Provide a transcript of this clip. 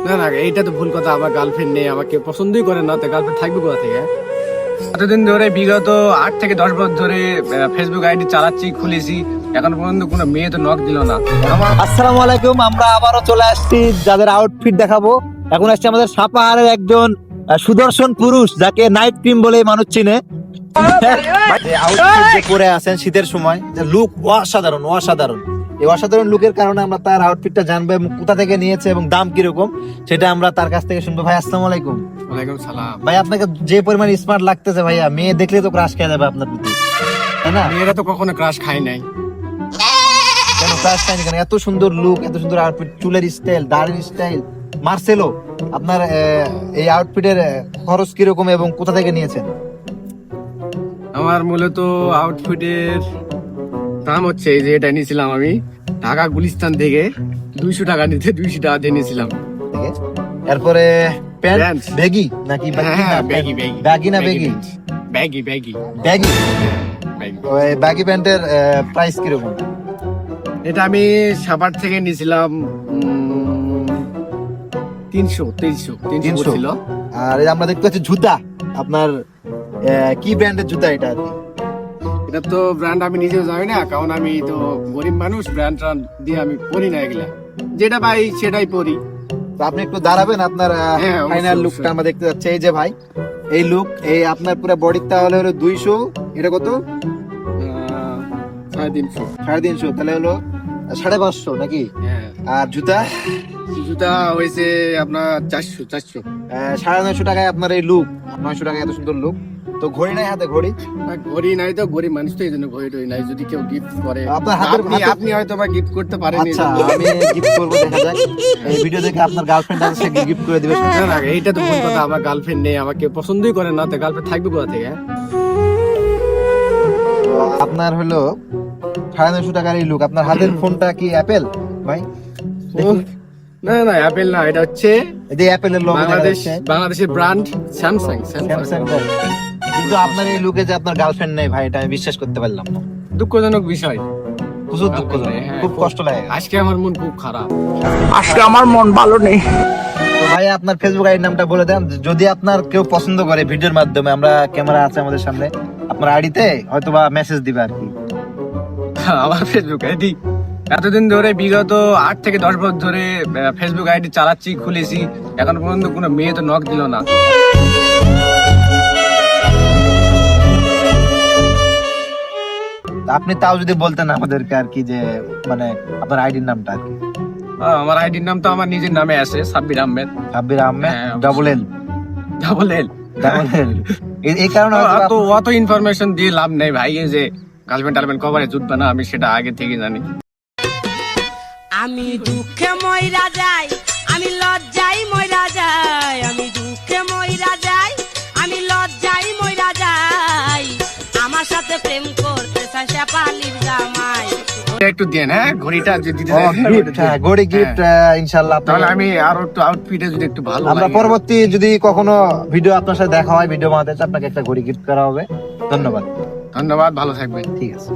না না, এইটা তো ভুল কথা। আমার গার্লফ্রেন্ড নেই, আমাকে পছন্দই করে না, তো গার্লফ্রেন্ড থাকবে কোথা থেকে? এতদিন ধরে বিগত 8 থেকে 10 বছর ধরে ফেসবুক আইডি চালাচ্ছি, খুলেছি, এখন পর্যন্ত কোনো মেয়ে তো নক দিল না। আসসালামু আলাইকুম, আমরা আবারও চলে আসছি যাদের আউটফিট দেখাবো। এখন আসছে আমাদের সাপাহারের একজন সুদর্শন পুরুষ, যাকে নাইট ক্রিম বলে মানুষ চিনে। আউটফিট যে পরে আছেন শীতের সময়, লুক অসাধারণ অসাধারণ। এই অসাধারণ লুকের কারণে আমরা তার আউটফিটটা জানবো এবং কোথা থেকে নিয়েছে এবং দাম কিরকম সেটা আমরা তার কাছ থেকে শুনবো। ভাই আসসালামু আলাইকুম। ওয়ালাইকুম সালাম। ভাই আপনাকে যে পরিমাণ স্মার্ট লাগতেছে ভাইয়া, মেয়ে দেখলে তো ক্রাশ খেয়ে যাবে আপনার প্রতি, তাই না? মেয়েরা তো কখনো ক্রাশ খায় নাই। কেন ক্রাশ খায়নি কেন? এত সুন্দর লুক, এত সুন্দর আউটফিট, চুলের স্টাইল, দাড়ির স্টাইল, মার্সেলো। আপনার এই আউটফিটের খরচ কিরকম এবং কোথা থেকে নিয়েছেন? আমার মূলত আউটফিটের দাম হচ্ছে এই যে এটা নিয়েছিলাম আমি ঢাকা গুলিস্তান থেকে। 200 টাকা নিতে 200 টাকা দিয়ে নিয়েছিলাম। এরপরে প্যান্ট Pants। ব্যাগি নাকি হ্যাঁ, ব্যাগি ব্যাগি ব্যাগি না baggy baggy baggy baggy baggy. ওই ব্যাগি প্যান্টের প্রাইস কিরকম? এটা আমি সাভার থেকে নিয়েছিলাম 300 ছিল। আর এই আমরা দেখতে পাচ্ছি জুতা, আপনার কি ব্র্যান্ডের জুতা এটা? এটা তো ব্র্যান্ড আমি নিজেও জানি না, কারণ আমি তো গরিব মানুষ, ব্র্যান্ড দিয়ে আমি পরি না এগুলা, যেটা পাই সেটাই পরি। তো আপনি একটু দাঁড়াবেন, আপনার হ্যাঁ, অবশ্যই, ফাইনাল লুকটা অবশ্যই। আমরা দেখতে যাচ্ছি। এই যে ভাই, এই লুক, এই আপনার পুরো বডির তাহলে হলো 200, এটা কত? 350। 350, তাহলে হলো 550 নাকি? হ্যাঁ, আর জুতা জুতা হয়েছে আপনার 400। 950 টাকায় আপনার এই লুক, 900 টাকায় এত সুন্দর লুক। তো ঘড়ি নাই হাতে? ঘড়ি ঘড়ি নাই, তো গরিব মানুষ তো এই জন্য ঘড়ি টড়ি নাই। যদি কেউ গিফট করে, আপনার হাতের আপনি হয়তো বা গিফট করতে পারেন। আচ্ছা, আমি গিফট করবো, দেখা যাক। এই ভিডিও দেখে আপনার গার্লফ্রেন্ড আছে, গিফট করে দিবে। না না, এইটা তো ভুল কথা। আমার গার্লফ্রেন্ড নেই, আমাকে পছন্দই করে না, তো গার্লফ্রেন্ড থাকবে কোথা থেকে? আপনার হলো 950 টাকার এই লুক। আপনার হাতের ফোনটা কি অ্যাপেল ভাই? না না, অ্যাপেল না, এটা হচ্ছে এই যে অ্যাপেলের লোগো দেখা যাচ্ছে, বাংলাদেশের ব্র্যান্ড স্যামসাং। স্যামসাং। কিন্তু আপনার এই লুকে যে আপনার গার্লফ্রেন্ড নেই ভাই, এটা আমি বিশ্বাস করতে পারলাম না। দুঃখজনক বিষয়, প্রচুর দুঃখজনক, হ্যাঁ, খুব কষ্ট লাগে। আজকে আমার মন খুব খারাপ। আজকে আমার মন ভালো নেই। তো ভাই আপনার ফেসবুক আইডির নামটা বলে দেন, যদি আপনার কেউ পছন্দ করে ভিডিওর মাধ্যমে, আমরা ক্যামেরা আছে আমাদের সামনে, আপনার আইডিতে হয়তোবা মেসেজ দিবে আর কি। আমার ফেসবুক আইডি এতদিন ধরে বিগত 8 থেকে 10 বছর ধরে ফেসবুক আইডি চালাচ্ছি, খুলেছি, এখন পর্যন্ত কোনো মেয়ে তো নক দিল না। আপনি তাও যদি বলতেন আমাদেরকে আর কি, যে মানে আপনার আইডির নামটা আর কি। আমার আইডির নাম তো আমার নিজের নামে আছে, সাব্বির আহমেদ। সাব্বির আহমেদ, হ্যাঁ, ডাবল এল। Double L. এই কারণে হয়তো অত ইনফরমেশন দিয়ে লাভ নেই ভাই। এই যে গার্লফ্রেন্ড টার্লফ্রেন্ড কভারে জুটবে না, আমি সেটা আগে থেকে জানি। আমি দুঃখে মইরা যাই, আমি লজ্জাই মইরা যাই, আমি দুঃখে মইরা যাই, আমি লজ্জাই মইরা যাই। আমার সাথে প্রেম করতে চাই সে পালির জামাই। একটু দেন, হ্যাঁ, ঘড়িটা যদি দিতে ও, দেন, gift, হ্যাঁ, গড়ি গিফট ইনশাআল্লাহ। তাহলে আমি আরো একটু আউটফিটে যদি একটু ভালো আমরা লাগে। পরবর্তী যদি কখনো ভিডিও আপনার সাথে দেখা হয়, ভিডিও বানাতে, আপনাকে একটা ঘড়ি গিফট করা হবে। ধন্যবাদ। ধন্যবাদ, ভালো থাকবেন। ঠিক আছে।